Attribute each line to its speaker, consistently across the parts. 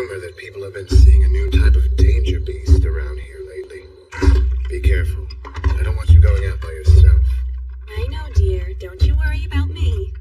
Speaker 1: rumor that people have been seeing a new type of danger beast around here lately. Be careful. I don't want you going out by yourself.
Speaker 2: I know, dear. Don't you worry about me.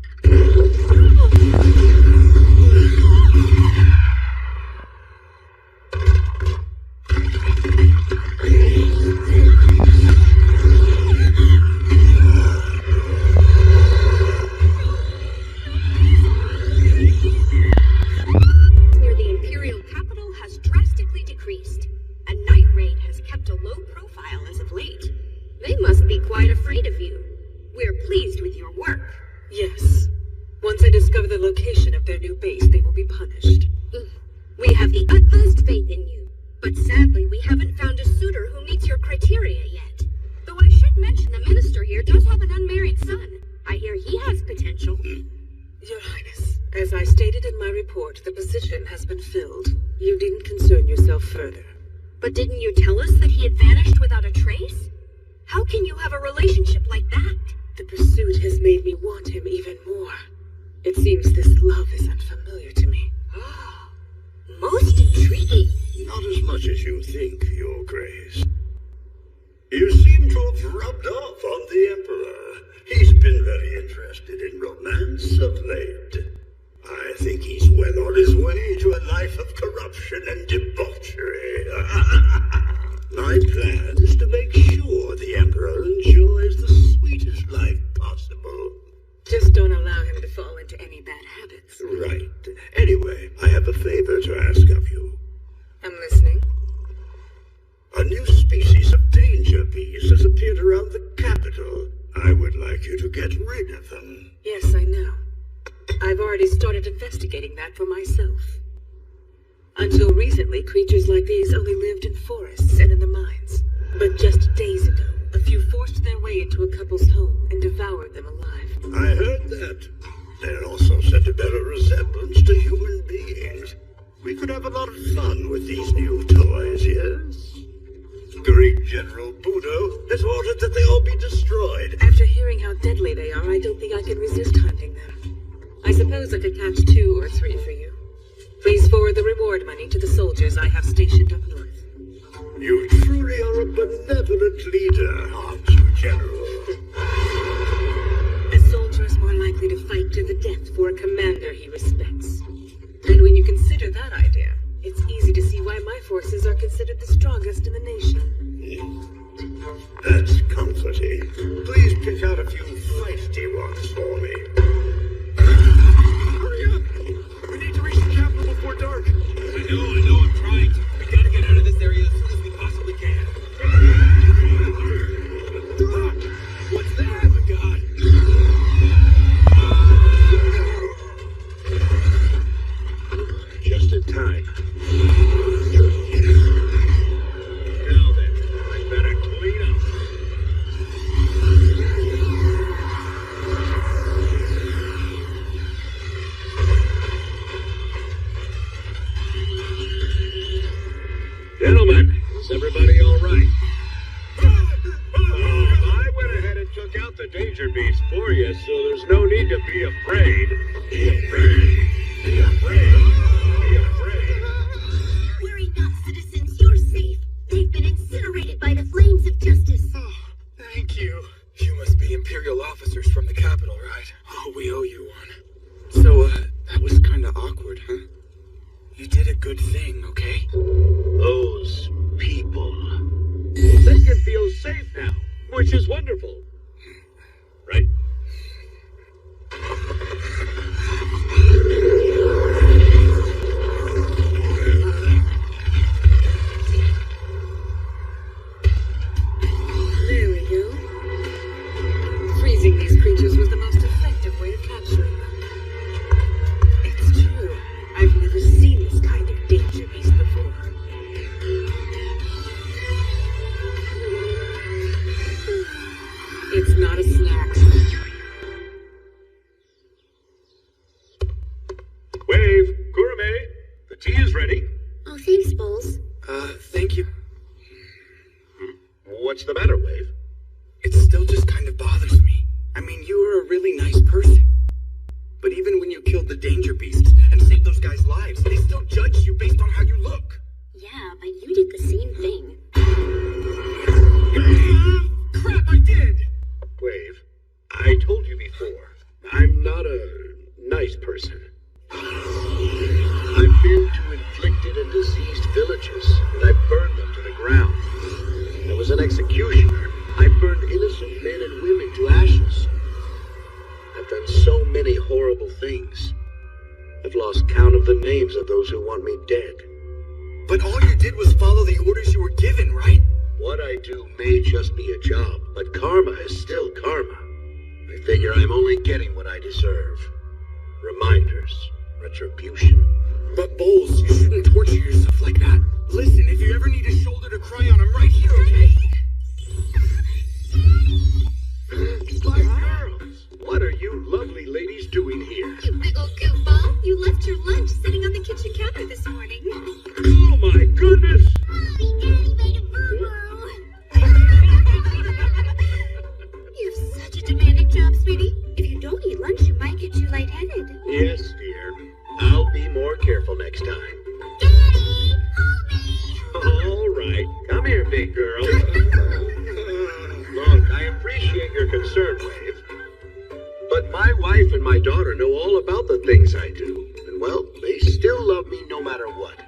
Speaker 3: But even when you killed the danger beasts and saved those guys' lives, they still judged you based on how person. I've been to inflicted and diseased villages, and I burned them to the ground. I was an executioner. I burned innocent men and women to ashes. I've done so many horrible things. I've lost count of the names of those who want me dead.
Speaker 1: But all you did was follow the orders you were given, right?
Speaker 3: What I do may just be a job, but karma is still karma. I figure I'm only getting what I deserve. Reminders, retribution.
Speaker 1: But Bowles, you shouldn't torture yourself like that. Listen, if you ever need a shoulder to cry on, I'm right here, okay?
Speaker 3: My girls, what are you lovely ladies doing here?
Speaker 2: You big old goofball. You left your lunch sitting on the kitchen counter this morning.
Speaker 3: Oh my goodness!
Speaker 2: Mommy, Daddy made a boo-boo. You have such a demanding job, sweetie. If you don't eat lunch, you might get you lightheaded.
Speaker 3: Yes, dear. I'll be more careful next time.
Speaker 2: Daddy, hold me.
Speaker 3: All right. Come here, big girl. Look, I appreciate your concern, Wave. But my wife and my daughter know all about the things I do. And, well, they still love me no matter what.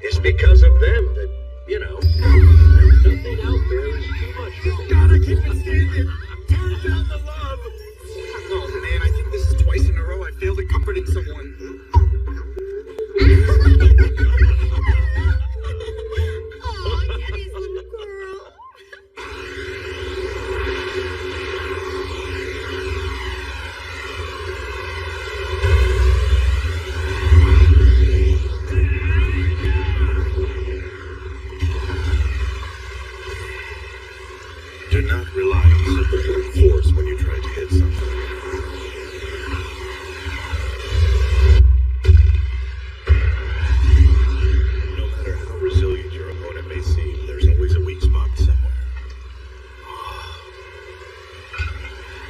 Speaker 3: It's because of them that, there's nothing out there is too much for me.
Speaker 1: Gotta keep it standing. Turn down the love. Oh man, I think this is twice in a row I failed at comforting someone.
Speaker 2: Oh, Daddy's little girl.
Speaker 1: Do not rely on superhuman force when you try to hit something. No matter how resilient your opponent may seem, there's always a weak spot somewhere.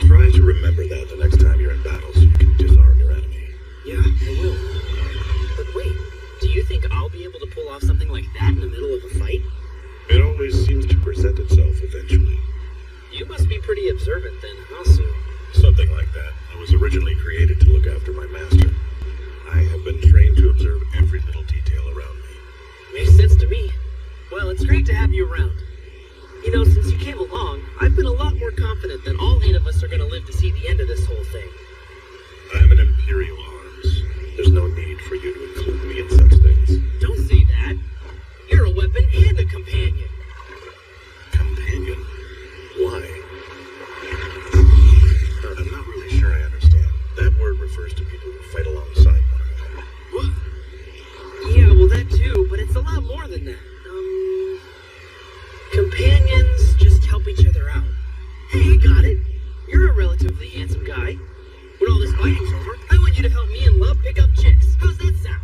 Speaker 1: Try to remember that the next time you're in battle so you can disarm your enemy.
Speaker 4: Yeah, I will. But wait, do you think I'll be able to pull off something like that in the middle of a fight?
Speaker 1: It always seems to present itself eventually.
Speaker 4: You must be pretty observant then, huh, Sue?
Speaker 1: Something like that. I was originally created to look after my master. I have been trained to observe every little detail around me.
Speaker 4: Makes sense to me. Well, it's great to have you around. You know, since you came along, I've been a lot more confident that all 8 of us are going to live to see the end of this whole thing.
Speaker 1: I'm an Imperial Arms. There's no need for you to include me in such things.
Speaker 4: Don't say that. You're a weapon and a companion.
Speaker 1: Companion? Why? I'm not really sure I understand. That word refers to people who fight alongside one another.
Speaker 4: What? Yeah, well, that too, but it's a lot more than that. Companions just help each other out. Hey, I got it. You're a relatively handsome guy. When all this fighting's over, I want you to help me and Love pick up chicks. How's that sound?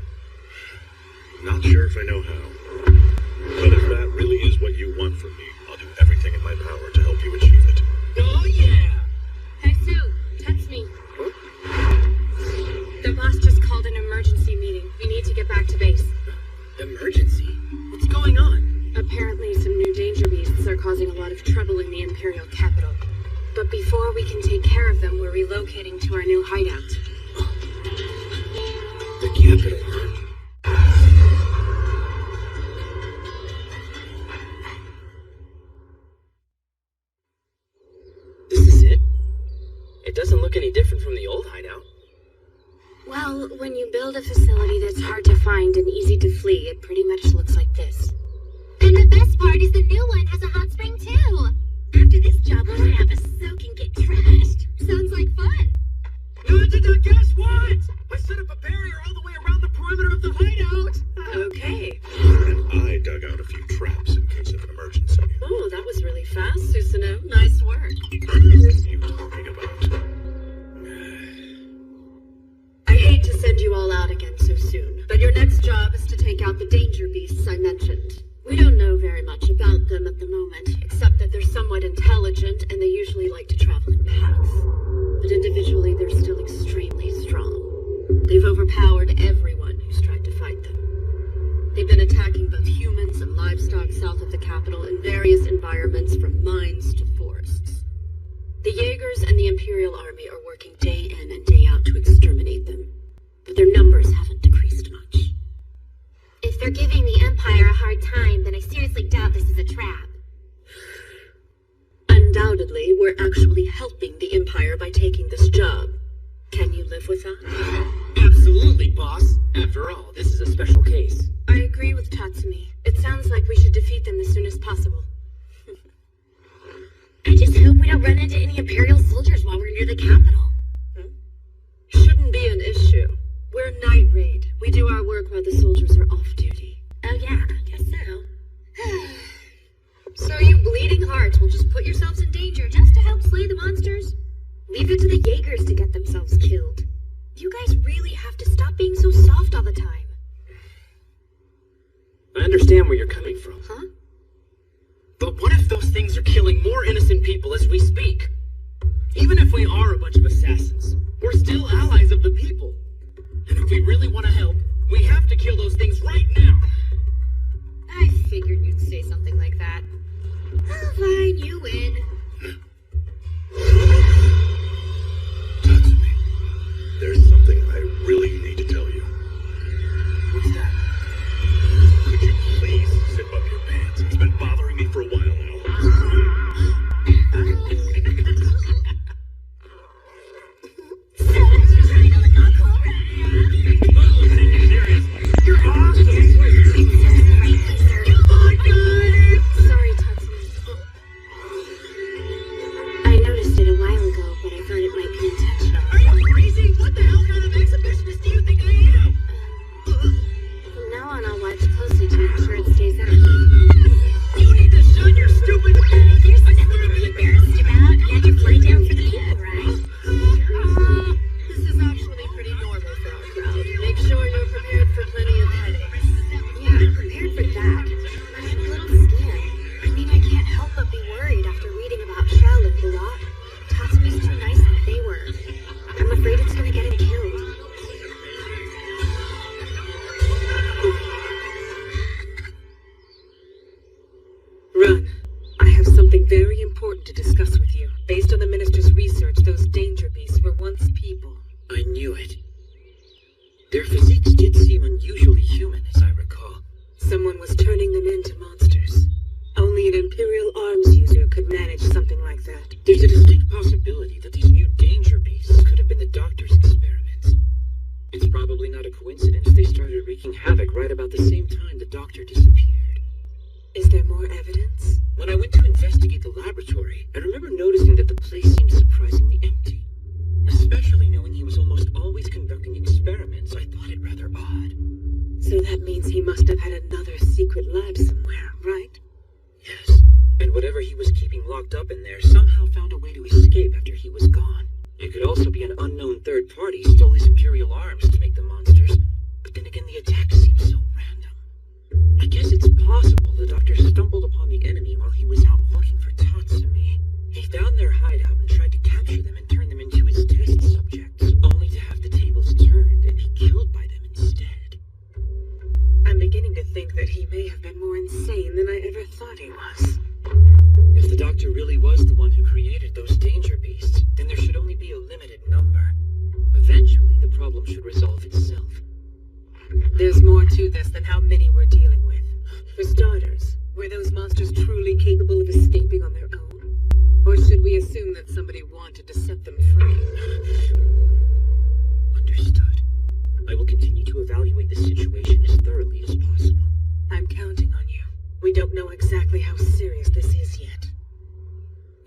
Speaker 1: Not sure if I know how. But if that really is what you want from me, I'll do everything in my power to help you achieve it.
Speaker 4: Oh, yeah.
Speaker 2: Hey, Sue, text me. The boss just called an emergency meeting. We need to get back to base.
Speaker 4: Emergency? What's going on?
Speaker 2: Apparently, some new danger beasts are causing a lot of trouble in the Imperial capital. But before we can take care of them, we're relocating to our new hideout.
Speaker 4: The capital. This is it? It doesn't look any different from the old hideout.
Speaker 2: Well, when you build a facility that's hard to find and easy to flee, it pretty much looks like this. And the best part is the new one has a hot spring too. After this job, we'll have a soak and get trashed. Sounds like fun.
Speaker 4: Guess what? I set up a barrier all the way around the perimeter of the hideout.
Speaker 2: Okay.
Speaker 1: And I dug out a few traps in case of an emergency.
Speaker 2: Oh, that was really fast, Susanoo. Nice work.
Speaker 1: What are you talking about?
Speaker 2: I hate to send you all out again so soon, but your next job is to take out the danger beasts I mentioned. We don't know very much about them at the moment, except that they're somewhat intelligent and they usually like to travel in packs. But individually, they're still extremely strong. They've overpowered everyone who's tried to fight them. They've been attacking both humans and livestock south of the capital in various environments from mines to forests. The Jaegers and the Imperial Army are working day in and day out to exterminate them, but their numbers haven't decreased much.
Speaker 5: If they're giving the Empire a hard time, then I seriously doubt this is a trap.
Speaker 2: Undoubtedly, we're actually helping the Empire by taking this job. Can you live with that?
Speaker 4: Absolutely, boss. After all, this is a special case.
Speaker 2: I agree with Tatsumi. It sounds like we should defeat them as soon as possible.
Speaker 5: I just hope we don't run into any Imperial soldiers while we're near the capital.
Speaker 2: Shouldn't be an issue. We're Night Raid. We do our work while the soldiers are off duty.
Speaker 5: Oh yeah, I guess so.
Speaker 2: So you bleeding hearts will just put yourselves in danger just to help slay the monsters?
Speaker 5: Leave it to the Jaegers to get themselves killed. You guys really have to stop being so soft all the time.
Speaker 4: I understand where you're coming from.
Speaker 2: Huh?
Speaker 4: But what if those things are killing more innocent people as we speak? Even if we are a bunch of assassins, we're still allies of the people. And if we really want to help, we have to kill those things right now.
Speaker 2: I figured you'd say something like that.
Speaker 5: Oh, fine, you win.
Speaker 1: Tatsumi, there's something I really need to tell you.
Speaker 4: What's that?
Speaker 1: Could you please zip up your pants? It's been bothering me for a while now.
Speaker 4: You're awesome!
Speaker 2: Sorry, Tatsumi. I noticed it a while ago, but I thought it might be intentional.
Speaker 4: Are you crazy? What the hell kind of exhibitionist do you think I am?
Speaker 2: From now on, I'll watch closely to make sure it stays out.
Speaker 4: You need to shut your stupid mouth!
Speaker 5: There's nothing to be embarrassed about. You had your fly down for the people, right?
Speaker 2: This is actually pretty normal for our crowd. Make sure you're prepared for plenty of headaches.
Speaker 5: Yeah, I'm prepared for that. But I'm a little scared. I mean, I can't help but be worried after reading about Shell and Bulat. Tatsumi's too nice than they were. I'm afraid it's gonna get him killed.
Speaker 2: Run. I have something very important to discuss with you. Based on the Minister's research, those danger beasts were once people.
Speaker 4: I knew it. Their physiques did seem unusually human, as I recall.
Speaker 2: Someone was turning them into monsters. Only an Imperial arms user could manage something like that.
Speaker 4: There's a distinct possibility that these new danger beasts could have been the Doctor's experiments. It's probably not a coincidence they started wreaking havoc right about the same time the Doctor disappeared.
Speaker 2: Is there more evidence?
Speaker 4: When I went to investigate the laboratory, I remember noticing that the place seemed surprisingly empty. Especially knowing he was almost always conducting experiments, I thought it rather odd.
Speaker 2: So that means he must have had another secret lab somewhere, right?
Speaker 4: Yes, and whatever he was keeping locked up in there somehow found a way to escape after he was gone. It could also be an unknown third party stole his Imperial arms to make the monsters, but then again the attack seems so random. I guess it's possible the Doctor stumbled upon the enemy while he was out looking for Tatsumi. He found their hideout and tried to capture them and turn them into his test subjects, only to have the tables turned and be killed by them instead.
Speaker 2: I'm beginning to think that he may have been more insane than I ever thought he was.
Speaker 4: If the Doctor really was the one who created those danger beasts, then there should only be a limited number. Eventually, the problem should resolve itself.
Speaker 2: There's more to this than how many we're dealing with. For starters, were those monsters truly capable of escaping on their own? Or should we assume that somebody wanted to set them free?
Speaker 4: Understood. I will continue to evaluate the situation as thoroughly as possible.
Speaker 2: I'm counting on you. We don't know exactly how serious this is yet.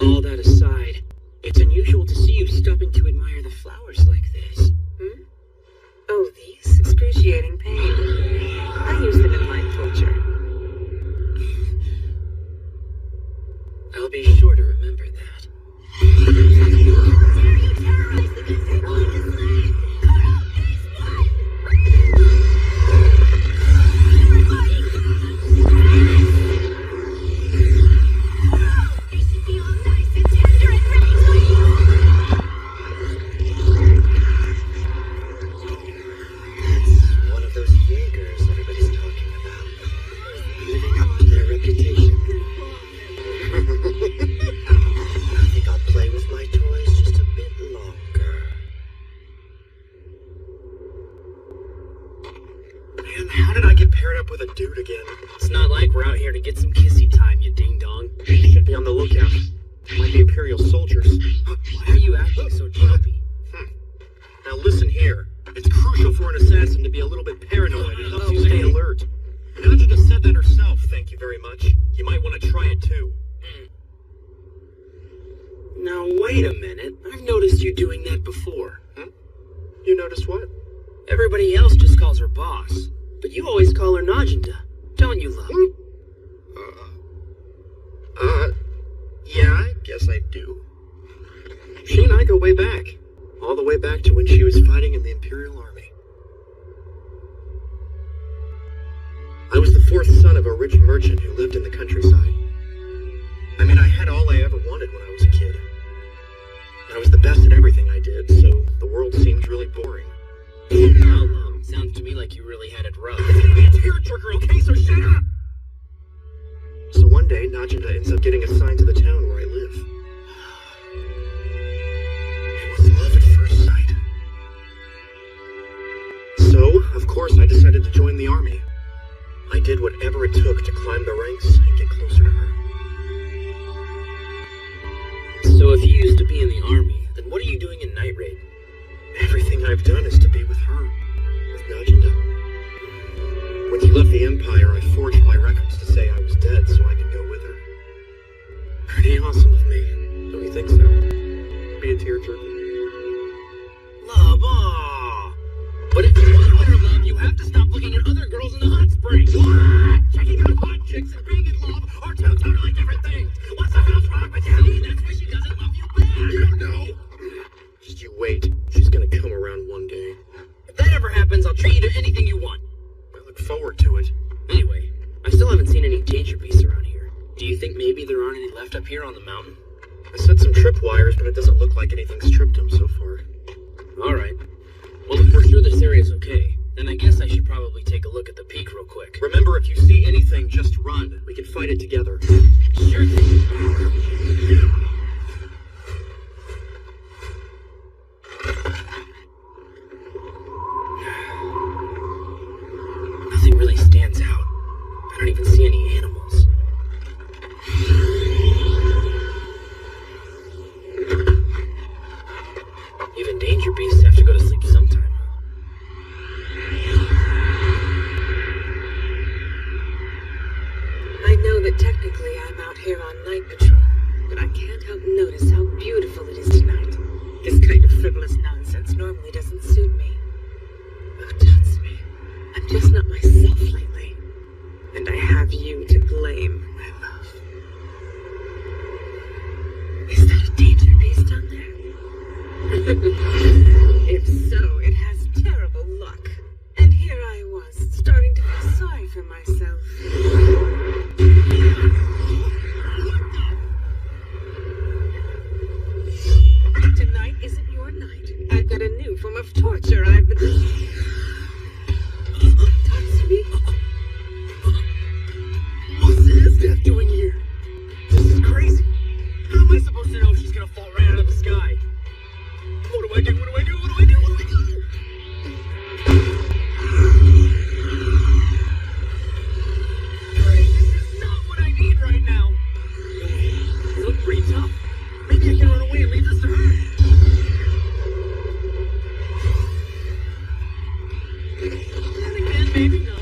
Speaker 4: All that aside, it's unusual to see you stopping to admire the flowers like this.
Speaker 2: Oh, these? Excruciating pain. I use them in light torture.
Speaker 4: I'll be sure to remember that. One of those
Speaker 3: Man, how did I get paired up with a dude again?
Speaker 4: It's not like we're out here to get some kissy time, you ding-dong.
Speaker 3: Should be on the lookout. Might be Imperial soldiers.
Speaker 4: Why are you acting so jumpy?
Speaker 3: Now listen here. It's crucial for an assassin to be a little bit paranoid and helps you stay alert. Najida said that herself, thank you very much. You might want to try it too.
Speaker 4: Now, wait a minute. I've noticed you doing that before.
Speaker 3: You noticed what?
Speaker 4: Everybody else just calls her boss. But you always call her Najinda, don't you, love?
Speaker 3: Yeah, I guess I do. She and I go way back. All the way back to when she was fighting in the Imperial Army. I was the fourth son of a rich merchant who lived in the countryside. I mean, I had all I ever wanted when I was a kid. I was the best at everything I did, so the world seemed really boring.
Speaker 4: Well, sounds to me like you really had it rough.
Speaker 3: It's gonna be a tearjerker, okay? So shut up! So one day, Najinda ends up getting assigned to the town where I live. It was love at first sight. So, of course, I decided to join the army. I did whatever it took to climb the ranks and get closer to her.
Speaker 4: So if you used to be in the army, then what are you doing in Night Raid?
Speaker 3: Everything I've done is to be with her, with Najinda. When she left the Empire, I forged my records to say I was dead so I could go with her. Pretty awesome of me, don't you think so? Be a tearjerker.
Speaker 4: Love, aw. But if you want her love, you have to stop looking at other girls in the hot springs. What? Checking out hot chicks and being in love are two totally different things. What's the hell's wrong with you? That's why she doesn't love you back. You don't know.
Speaker 3: Just you wait. She's gonna come around one day.
Speaker 4: If that ever happens, I'll treat you to anything you want.
Speaker 3: I look forward to it.
Speaker 4: Anyway, I still haven't seen any danger beasts around here. Do you think maybe there aren't any left up here on the mountain?
Speaker 3: I set some tripwires, but it doesn't look like anything's tripped them so far.
Speaker 4: Alright. Well, if we're sure this area's okay, then I guess I should probably take a look at the peak real quick.
Speaker 3: Remember, if you see anything, just run. We can fight it together.
Speaker 4: Sure thing. Nothing really stands out. I don't even see any animals. Even danger beasts have to go to sleep sometime.
Speaker 6: I know that technically I'm out here on night patrol, but I can't help notice how beautiful it is tonight. This kind of frivolous nonsense normally doesn't suit me. Oh, Tatsumi, I'm just not myself lately. And I have you to blame, my love. Is that a danger beast down there? If so, it has terrible luck. And here I was, starting to feel sorry for myself. Tonight isn't your night. I've got a new form of torture I've been... Tatsumi?
Speaker 3: What's this death doing here? This is crazy.
Speaker 4: How am I supposed to know she's gonna fall right out of the sky? What do I do? What do I do? What do I do? What do I do? This is not what I need right now. You look pretty tough. Maybe I can run away and leave this to her. Then again, maybe not.